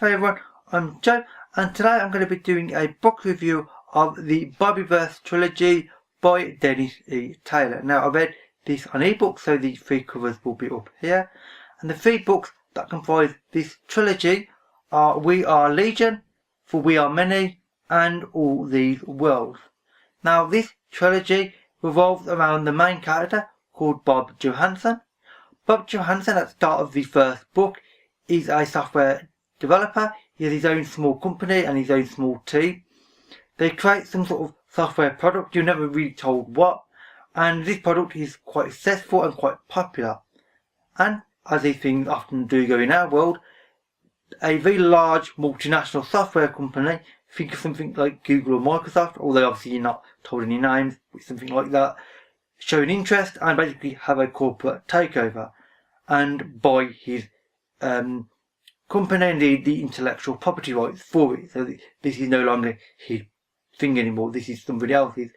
Hi everyone, I'm Joe, and today I'm going to be doing a book review of the Bobiverse Trilogy by Dennis E. Taylor. Now, I read this on ebook, so the 3 covers will be up here. And the 3 books that comprise this trilogy are We Are Legion, For We Are Many, and All These Worlds. Now, this trilogy revolves around the main character called Bob Johansson. Bob Johansson, at the start of the first book, is a software developer. He has his own small company and his own small team. They create some sort of software product, you're never really told what, and this product is quite successful and quite popular. And as these things often do go in our world, a very large multinational software company, think of something like Google or Microsoft, although obviously you're not told any names, but something like that, show an interest and basically have a corporate takeover and buy his company and the intellectual property rights for it. So this is no longer his thing anymore, this is somebody else's.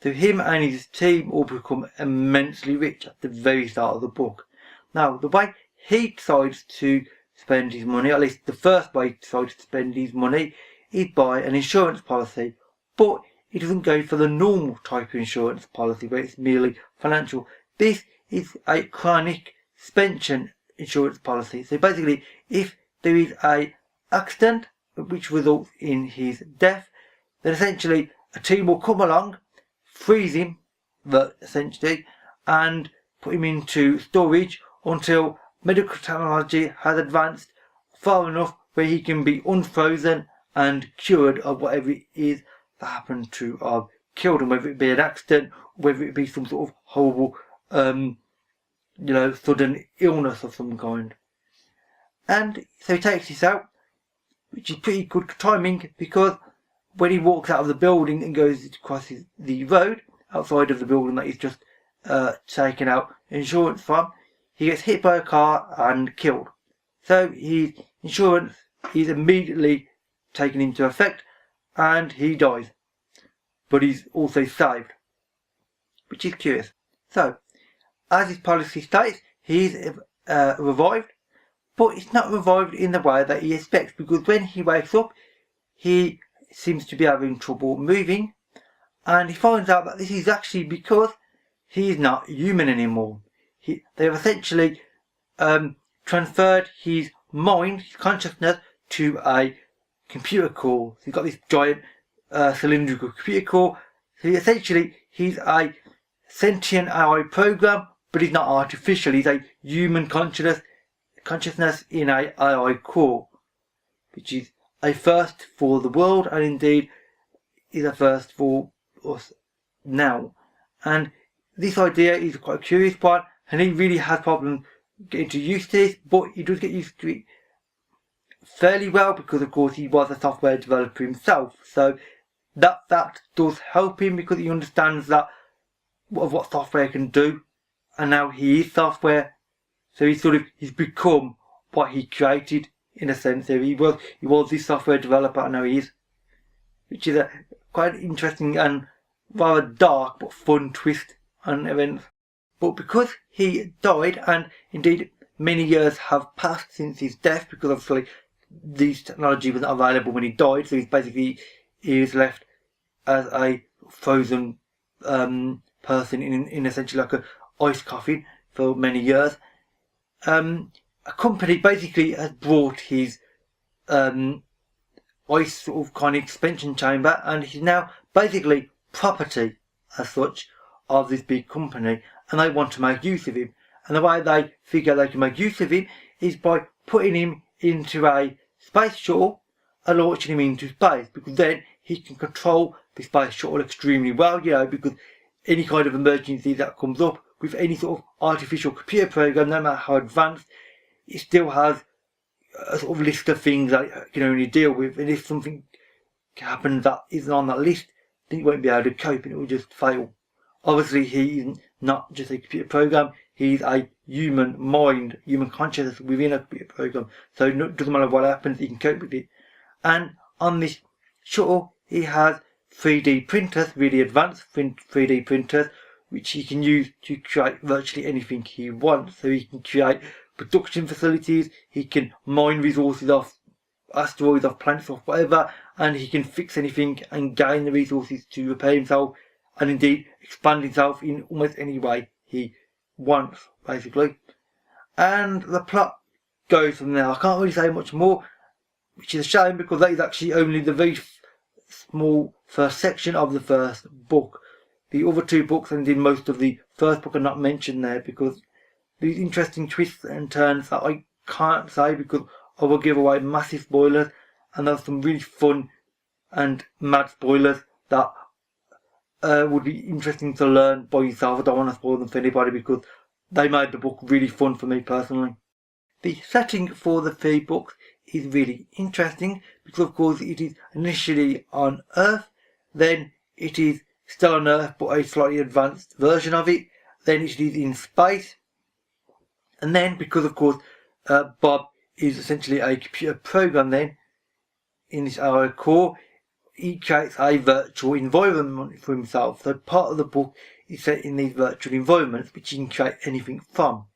So him and his team all become immensely rich at the very start of the book. Now, the way he decides to spend his money, at least the first way he decides to spend his money, is buy an insurance policy. But he doesn't go for the normal type of insurance policy where it's merely financial. This is a chronic suspension insurance policy. So basically, if there is an accident which results in his death, then essentially a team will come along, freeze him, essentially, and put him into storage until medical technology has advanced far enough where he can be unfrozen and cured of whatever it is that happened to have killed him, whether it be an accident, whether it be some sort of horrible, sudden illness of some kind. And so he takes this out, which is pretty good timing, because when he walks out of the building and goes across the road outside of the building that he's just taken out insurance from, he gets hit by a car and killed. So his insurance is immediately taken into effect and he dies. But he's also saved, which is curious. So, as his policy states, he's revived, but it's not revived in the way that he expects, because when he wakes up, he seems to be having trouble moving, and he finds out that this is actually because he is not human anymore. They have essentially transferred his mind, his consciousness, to a computer core. So he's got this giant cylindrical computer core. So he's a sentient AI program, but he's not artificial. He's a human consciousness in a AI core, which is a first for the world, and indeed is a first for us now. And this idea is quite a curious one, and he really has problems getting used to this, but he does get used to it fairly well, because of course he was a software developer himself. So that does help him, because he understands that of what software can do, and now he is software. So he's become what he created, in a sense. So he was this software developer, and now he is, which is a quite interesting and rather dark but fun twist on events. But because he died, and indeed many years have passed since his death, because obviously this technology was not available when he died, so he was left as a frozen person in essentially like a ice coffin for many years. A company basically has brought his ice sort of kind of expansion chamber, and he's now basically property as such of this big company, and they want to make use of him. And the way they figure they can make use of him is by putting him into a space shuttle and launching him into space, because then he can control the space shuttle extremely well, because any kind of emergency that comes up with any sort of artificial computer program, no matter how advanced, it still has a sort of list of things that it can only deal with, and if something happens that isn't on that list, then it won't be able to cope and it will just fail. Obviously, he's not just a computer program, he's a human mind, human consciousness within a computer program, so it doesn't matter what happens, he can cope with it. And on this shuttle, he has 3D printers, really advanced 3D printers, which he can use to create virtually anything he wants. So he can create production facilities, he can mine resources off asteroids, off planets, or whatever, and he can fix anything and gain the resources to repair himself, and indeed expand himself in almost any way he wants, basically. And the plot goes from there. I can't really say much more, which is a shame, because that is actually only the very small first section of the first book. The other two books, and indeed most of the first book, are not mentioned there because these interesting twists and turns that I can't say because I will give away massive spoilers, and there's some really fun and mad spoilers that would be interesting to learn by yourself. I don't want to spoil them for anybody because they made the book really fun for me personally. The setting for the three books is really interesting because of course it is initially on Earth, then it is still on Earth but a slightly advanced version of it, then it is in space, and then because of course Bob is essentially a computer program, then in this our core he creates a virtual environment for himself. So part of the book is set in these virtual environments which he can create anything from.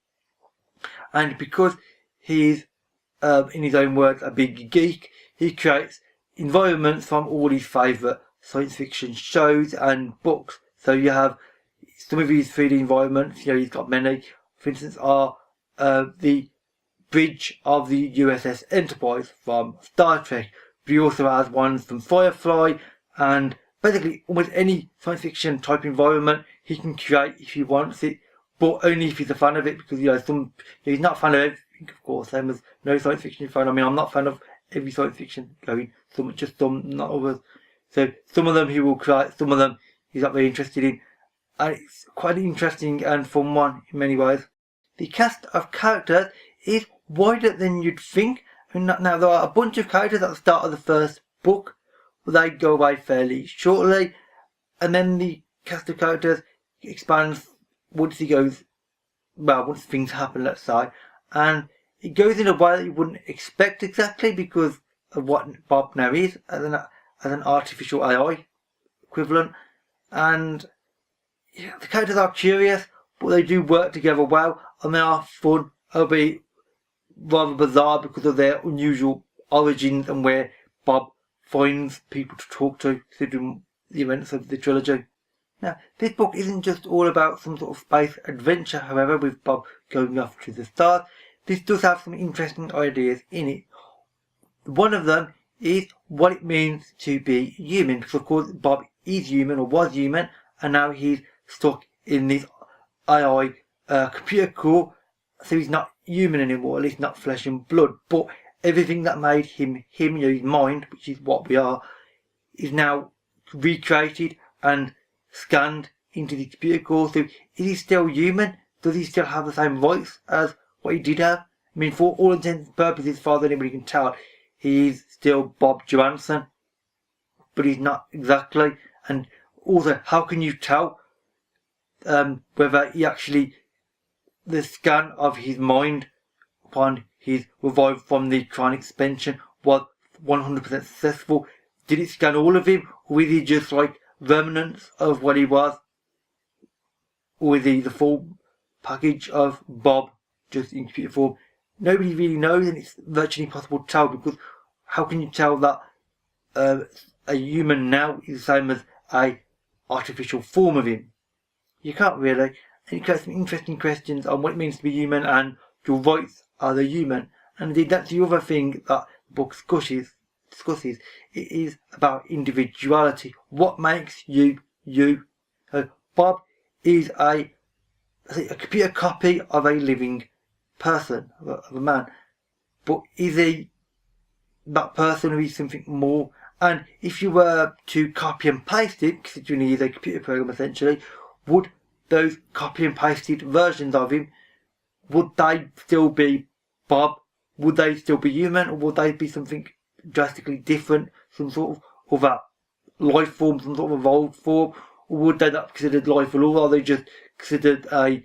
And because he is, in his own words, a big geek, he creates environments from all his favourite science fiction shows and books. So you have some of his 3D environments, he's got many, for instance, are the bridge of the USS Enterprise from Star Trek. But he also has ones from Firefly, and basically almost any science fiction type environment he can create if he wants it, but only if he's a fan of it, because he's not a fan of everything, of course, same as no science fiction fan. I mean, I'm not a fan of every science fiction going, just some, not others. So some of them he will create, some of them he's not very interested in, and it's quite an interesting and fun one in many ways. The cast of characters is wider than you'd think. I mean, now there are a bunch of characters at the start of the first book, but they go away fairly shortly, and then the cast of characters expands once things happen, let's say, and it goes in a way that you wouldn't expect exactly because of what Bob now is as an artificial AI equivalent, and the characters are curious, but they do work together well, and they are fun, albeit rather bizarre because of their unusual origins and where Bob finds people to talk to considering the events of the trilogy. Now, this book isn't just all about some sort of space adventure, however, with Bob going off to the stars. This does have some interesting ideas in it. One of them is what it means to be human, because of course Bob is human, or was human, and now he's stuck in this AI computer core, so he's not human anymore, at least not flesh and blood, but everything that made him, his mind, which is what we are, is now recreated and scanned into the computer core. So is he still human? Does he still have the same rights as what he did have? I mean, for all intents and purposes, as far as anybody can tell, he is still Bob Johansson, but he's not exactly. And also, how can you tell whether he actually, the scan of his mind upon his revival from the chronic suspension was 100% successful? Did it scan all of him, or is he just like remnants of what he was? Or is he the full package of Bob, just in computer form? Nobody really knows, and it's virtually impossible to tell, because how can you tell that a human now is the same as a artificial form of him? You can't really. And it creates some interesting questions on what it means to be human and your rights as a human. And indeed, that's the other thing that the book discusses. It is about individuality. What makes you you? Bob is a computer copy of a living person, of a man. But is he that person, or is something more? And if you were to copy and paste it, considering he is a computer program essentially, would those copy and pasted versions of him, would they still be Bob? Would they still be human, or would they be something drastically different, some sort of other life form, some sort of evolved form? Or would they not be considered life at all? Are they just considered a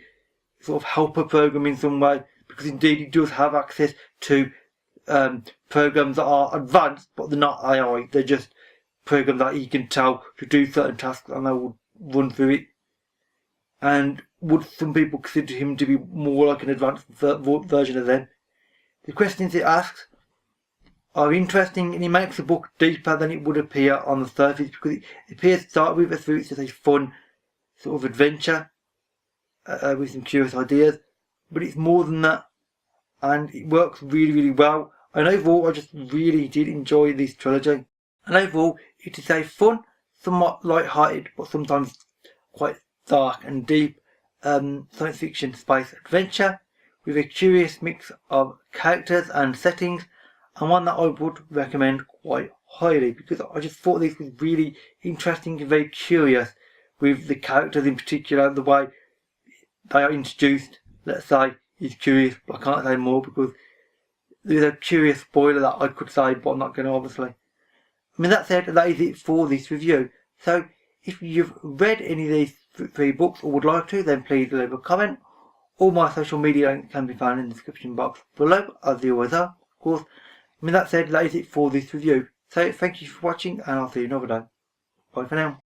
sort of helper program in some way? Because indeed he does have access to programs that are advanced, but they're not AI. They're just programs that he can tell to do certain tasks, and they will run through it. And would some people consider him to be more like an advanced version of them? The questions it asks are interesting, and it makes the book deeper than it would appear on the surface, because it appears to start with as though it's just a fun sort of adventure with some curious ideas, but it's more than that, and it works really, really well. And overall, I just really did enjoy this trilogy. And overall, it is a fun, somewhat light-hearted, but sometimes quite dark and deep science fiction space adventure with a curious mix of characters and settings, and one that I would recommend quite highly, because I just thought this was really interesting and very curious with the characters in particular. The way they are introduced, let's say, is curious, but I can't say more because there's a curious spoiler that I could say, but I'm not going to, obviously. I mean, that said, that is it for this review. So if you've read any of these 3 books or would like to, then please leave a comment. All my social media links can be found in the description box below, as they always are, of course. I mean, that said, that is it for this review. So thank you for watching, and I'll see you another day. Bye for now.